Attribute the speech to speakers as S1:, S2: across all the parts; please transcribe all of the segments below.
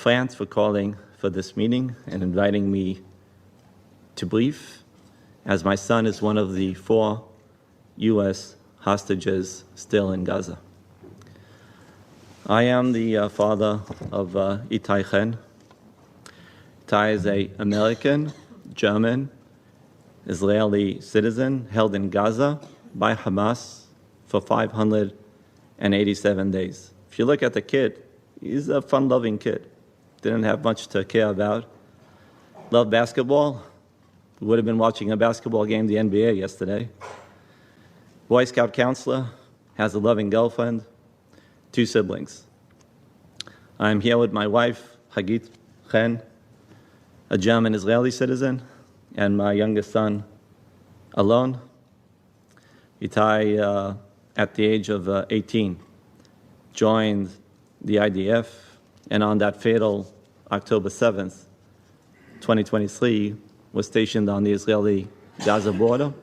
S1: France for calling for this meeting and inviting me to brief, as my son is one of the 4 U.S. hostages still in Gaza. I am the father of Itai. Itai is an American, German, Israeli citizen held in Gaza by Hamas for 587 days. If you look at the kid, he's a fun-loving kid. Didn't have much to care about. Loved basketball. Would have been watching a basketball game, the NBA, yesterday. Boy Scout counselor, has a loving girlfriend, 2 siblings. I'm here with my wife, Hagit Chen, a German Israeli citizen, and my youngest son, Alon. Itai, at the age of 18, joined the IDF, and on that fatal October 7th, 2023, was stationed on the Israeli-Gaza border.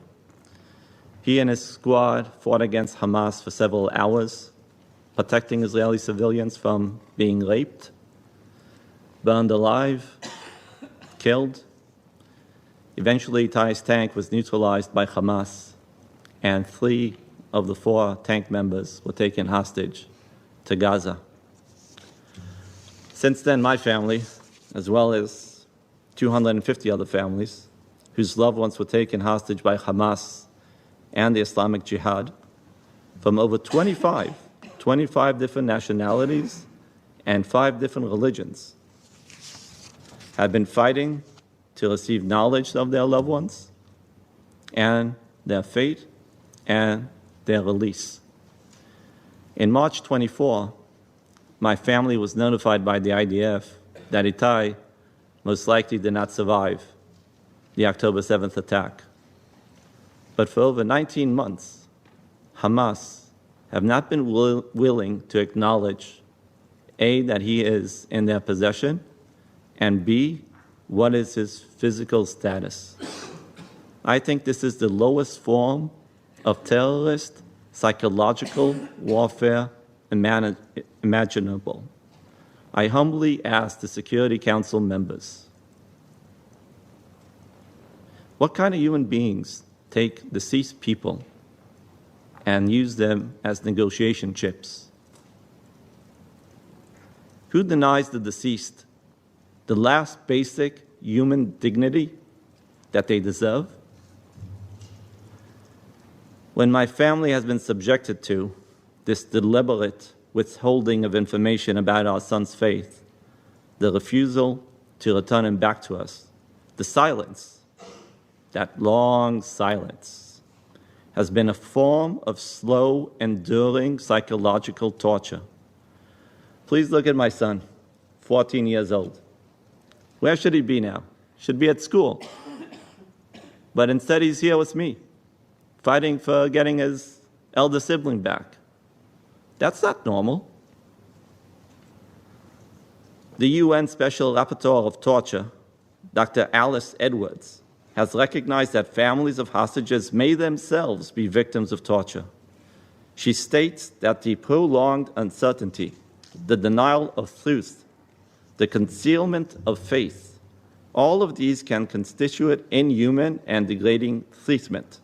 S1: He and his squad fought against Hamas for several hours, protecting Israeli civilians from being raped, burned alive, killed. Eventually, Itai's tank was neutralized by Hamas, and 3 of the 4 tank members were taken hostage to Gaza. Since then, my family, as well as 250 other families whose loved ones were taken hostage by Hamas and the Islamic Jihad from over 25 different nationalities and 5 different religions, have been fighting to receive knowledge of their loved ones and their fate and their release. In March 24, my family was notified by the IDF that Itai most likely did not survive the October 7th attack. But for over 19 months, Hamas have not been willing to acknowledge, A, that he is in their possession, and B, what is his physical status. I think this is the lowest form of terrorist psychological warfare imaginable. I humbly ask the Security Council members, what kind of human beings take deceased people and use them as negotiation chips? Who denies the deceased the last basic human dignity that they deserve? When my family has been subjected to this deliberate withholding of information about our son's faith, the refusal to return him back to us, the silence, that long silence, has been a form of slow, enduring psychological torture. Please look at my son, 14 years old. Where should he be now? Should be at school. But instead he's here with me, fighting for getting his elder sibling back. That's not normal. The UN Special Rapporteur of Torture, Dr. Alice Edwards, has recognized that families of hostages may themselves be victims of torture. She states that the prolonged uncertainty, the denial of truth, the concealment of faith, all of these can constitute inhuman and degrading treatment.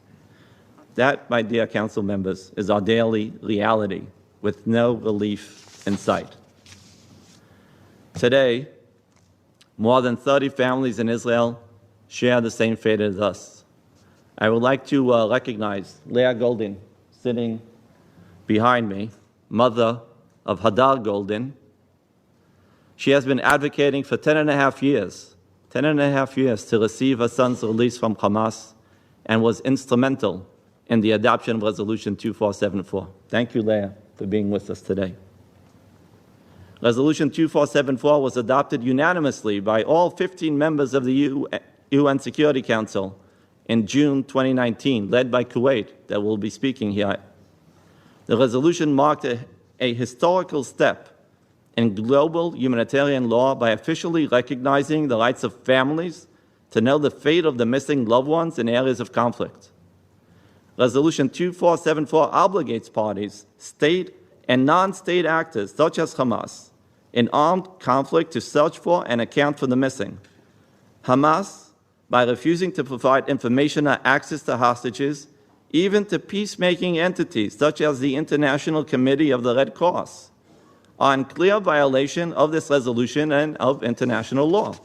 S1: That, my dear council members, is our daily reality, with no relief in sight. Today, more than 30 families in Israel share the same fate as us. I would like to recognize Leah Goldin, sitting behind me, mother of Hadar Goldin. She has been advocating for 10 and a half years to receive her son's release from Hamas, and was instrumental in the adoption of Resolution 2474. Thank you, Leah, for being with us today. Resolution 2474 was adopted unanimously by all 15 members of the UN Security Council in June 2019, led by Kuwait, that will be speaking here. The resolution marked a historical step in global humanitarian law by officially recognizing the rights of families to know the fate of the missing loved ones in areas of conflict. Resolution 2474 obligates parties, state and non-state actors such as Hamas, in armed conflict to search for and account for the missing. Hamas, by refusing to provide information or access to hostages, even to peacemaking entities such as the International Committee of the Red Cross, are in clear violation of this resolution and of international law.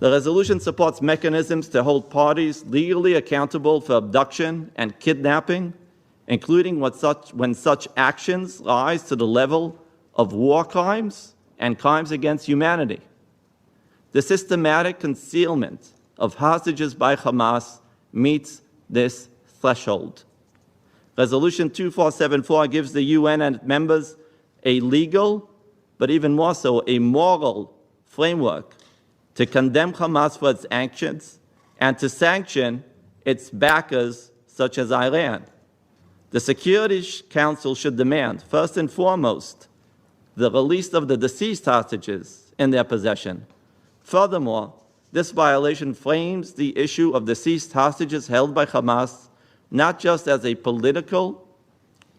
S1: The resolution supports mechanisms to hold parties legally accountable for abduction and kidnapping, including when such actions rise to the level of war crimes and crimes against humanity. The systematic concealment of hostages by Hamas meets this threshold. Resolution 2474 gives the UN and members a legal, but even more so, a moral framework to condemn Hamas for its actions and to sanction its backers, such as Iran. The Security Council should demand, first and foremost, the release of the deceased hostages in their possession. Furthermore, this violation frames the issue of deceased hostages held by Hamas not just as a political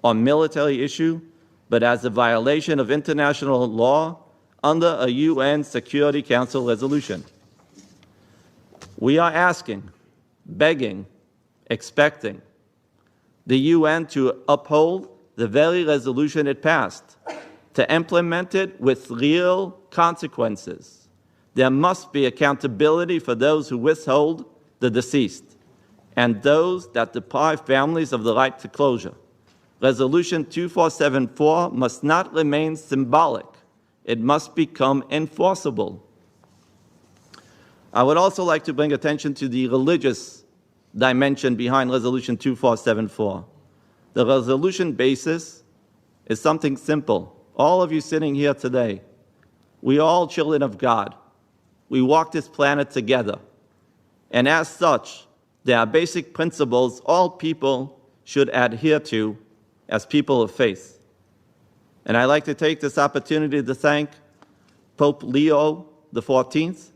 S1: or military issue, but as a violation of international law under a UN Security Council resolution. We are asking, begging, expecting the UN to uphold the very resolution it passed, to implement it with real consequences. There must be accountability for those who withhold the deceased and those that deprive families of the right to closure. Resolution 2474 must not remain symbolic. It must become enforceable. I would also like to bring attention to the religious dimension behind Resolution 2474. The resolution basis is something simple. All of you sitting here today, we are all children of God. We walk this planet together. And as such, there are basic principles all people should adhere to as people of faith. And I'd like to take this opportunity to thank Pope Leo XIV,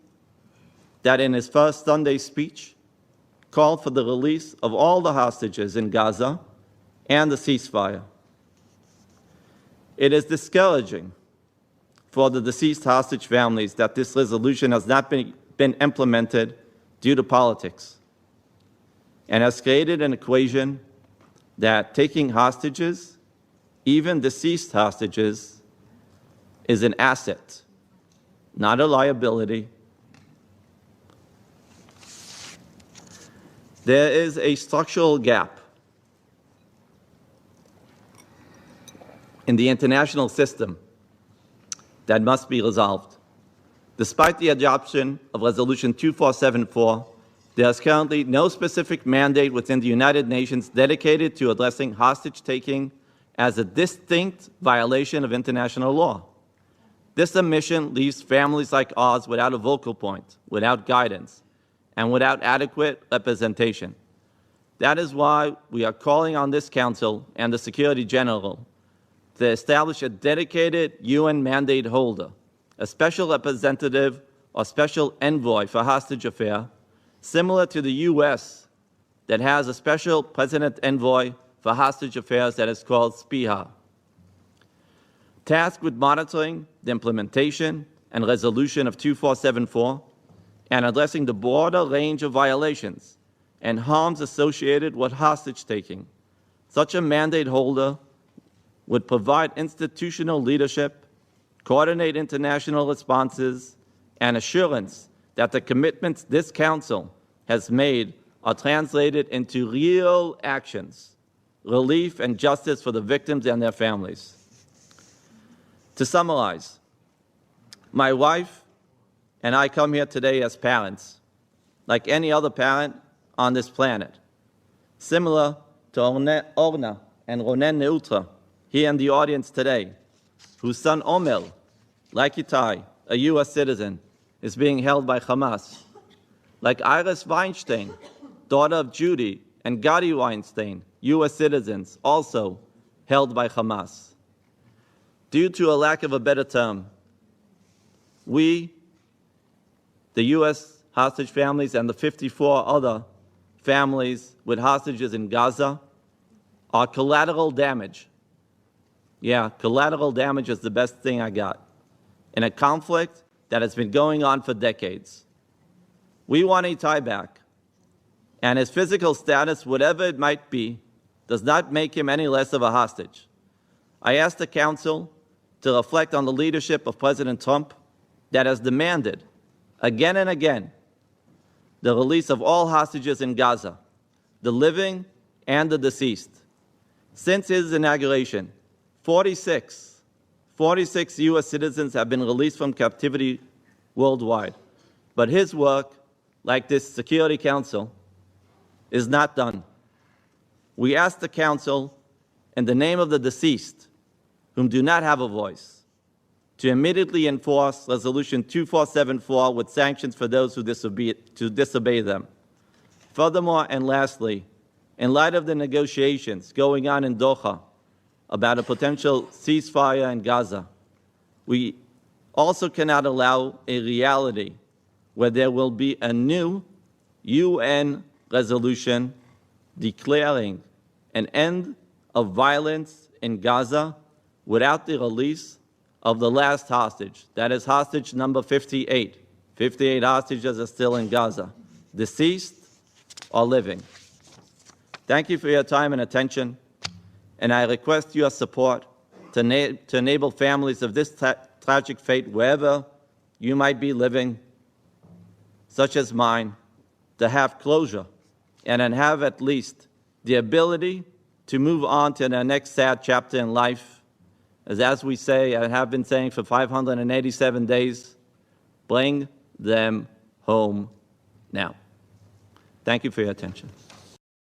S1: that in his first Sunday speech called for the release of all the hostages in Gaza and the ceasefire. It is discouraging for the deceased hostage families that this resolution has not been implemented due to politics, and has created an equation that taking hostages, even deceased hostages, is an asset, not a liability. There is a structural gap in the international system that must be resolved. Despite the adoption of Resolution 2474, there is currently no specific mandate within the United Nations dedicated to addressing hostage-taking as a distinct violation of international law. This omission leaves families like ours without a vocal point, without guidance, and without adequate representation. That is why we are calling on this Council and the Secretary General to establish a dedicated UN mandate holder, a special representative or special envoy for hostage affairs, similar to the US that has a special president envoy for hostage affairs that is called SPIHA. Tasked with monitoring the implementation and resolution of 2474 and addressing the broader range of violations and harms associated with hostage-taking. Such a mandate holder would provide institutional leadership, coordinate international responses, and assurance that the commitments this Council has made are translated into real actions, relief and justice for the victims and their families. To summarize, my wife and I come here today as parents, like any other parent on this planet, similar to Orna and Ronen Neutra here in the audience today, whose son Omer, like Itai, a U.S. citizen, is being held by Hamas, like Iris Weinstein, daughter of Judy and Gadi Weinstein, U.S. citizens, also held by Hamas. Due to a lack of a better term, we, the U.S. hostage families and the 54 other families with hostages in Gaza, are collateral damage Yeah, collateral damage is the best thing I got in a conflict that has been going on for decades. We want Itai back, and his physical status, whatever it might be, does not make him any less of a hostage. I ask the Council to reflect on the leadership of President Trump that has demanded, again and again, the release of all hostages in Gaza, the living and the deceased. Since his inauguration, 46 U.S. citizens have been released from captivity worldwide. But his work, like this Security Council, is not done. We ask the Council, in the name of the deceased, whom do not have a voice, to immediately enforce Resolution 2474 with sanctions for those who disobey them. Furthermore, and lastly, in light of the negotiations going on in Doha about a potential ceasefire in Gaza, we also cannot allow a reality where there will be a new UN resolution declaring an end of violence in Gaza without the release of the last hostage. That is hostage number 58. 58 hostages are still in Gaza, deceased or living. Thank you for your time and attention, and I request your support to enable families of this tragic fate, wherever you might be living, such as mine, to have closure and then have at least the ability to move on to their next sad chapter in life. As we say, and have been saying for 587 days, bring them home now. Thank you for your attention.